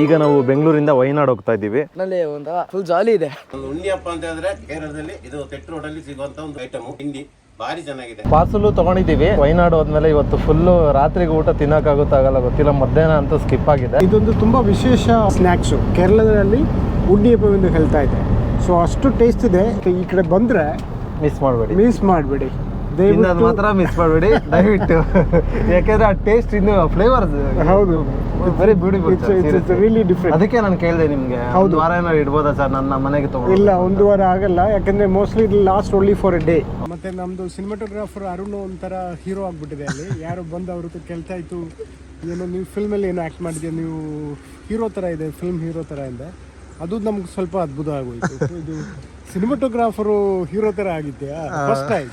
ಈಗ ನಾವು ಬೆಂಗಳೂರಿಂದ ವಯನಾಡ್ ಹೋಗ್ತಾ ಇದ್ದೀವಿ. ನಲ್ಲಿ ಒಂದು ಫುಲ್ ಜಾಲಿ ಇದೆ. ಒಂದು ಉಣ್ಣಿಯಪ್ಪ ಅಂತ ಹೇಳಿದ್ರೆ ಕೇರಳದಲ್ಲಿ ಇದು ತೆಟ್ ರೋಡ್ ಅಲ್ಲಿ ಸಿಗುವಂತ ಒಂದು ಐಟಮ್ ತಿಂಡಿ ಭಾರಿ ಚೆನ್ನಾಗಿದೆ. ಪಾರ್ಸಲ್ ತಗೊಂಡಿದ್ದೀವಿ. ವಯನಾಡ್ ಹೋದ್ಮೇಲೆ ಇವತ್ತು ಫುಲ್ ರಾತ್ರಿಗೆ ಊಟ ತಿನ್ನಕ್ಕಾಗುತ್ತಾಗಲ್ಲ ಗೊತ್ತಿಲ್ಲ, ಮಧ್ಯಾಹ್ನ ಅಂತೂ ಸ್ಕಿಪ್ ಆಗಿದೆ. ಇದೊಂದು ತುಂಬಾ ವಿಶೇಷ ಸ್ನ್ಯಾಕ್ಸು. ಕೇರಳದಲ್ಲಿ ಉಣ್ಣಿಯಪ್ಪವೆಂದು ಹೇಳ್ತಾ ಇದೆ. ಸೊ ಅಷ್ಟು ಟೇಸ್ಟ್ ಇದೆ. ಈ ಕಡೆ ಬಂದ್ರೆ ಮಿಸ್ ಮಾಡಬೇಡಿ ಮಾತ್ರ ಮಿಸ್ ಮಾಡಬೇಡಿ ದಯವಿಟ್ಟು. ಯಾಕಂದ್ರೆ ಆ ಟೇಸ್ಟ್ ಇನ್ನು ಫ್ಲೇವರ್ ಹೌದು ವೆರಿ ಬ್ಯೂಟಿಫುಲ್, ರಿಯಲಿ ಡಿಫ್ರೆಂಟ್. ಅದಕ್ಕೆ ನಾನು ಕೇಳಿದೆ ನಿಮ್ಗೆ ಒಂದು ವಾರ ಏನಾದ್ರು ಇಡ್ಬೋದಾ ಸರ್ ನನ್ನ ಮನೆಗೆ ತಗೊಂಡು? ಇಲ್ಲ, ಒಂದು ವಾರ ಆಗಲ್ಲ. ಯಾಕಂದ್ರೆ ಮೋಸ್ಟ್ಲಿ ಇದು last only for A day. ಮತ್ತೆ ನಮ್ದು ಸಿನಿಮಾಟೋಗ್ರಾಫರ್ ಅರುಣ್ ಒಂಥರ ಹೀರೋ ಆಗ್ಬಿಟ್ಟಿದೆ ಅಲ್ಲಿ. ಯಾರು ಬಂದು ಅವ್ರ ಕೇಳ್ತಾ ಇತ್ತು, ಏನೋ ನೀವು ಫಿಲ್ಮಲ್ಲಿ ಏನೋ ಆ್ಯಕ್ಟ್ ಮಾಡಿದ್ಯಾ, ನೀವು ಹೀರೋ ಥರ ಇದೆ, ಫಿಲ್ಮ್ ಹೀರೋ ಥರ ಇದೆ. ಅದು ನಮ್ಗೆ ಸ್ವಲ್ಪ ಅದ್ಭುತ ಆಗೋಯ್ತು. ಇದು ಸಿನಿಮಾಟೋಗ್ರಾಫರು ಹೀರೋ ಥರ ಆಗಿದ್ಯಾ ಫಸ್ಟ್ ಟೈಮ್.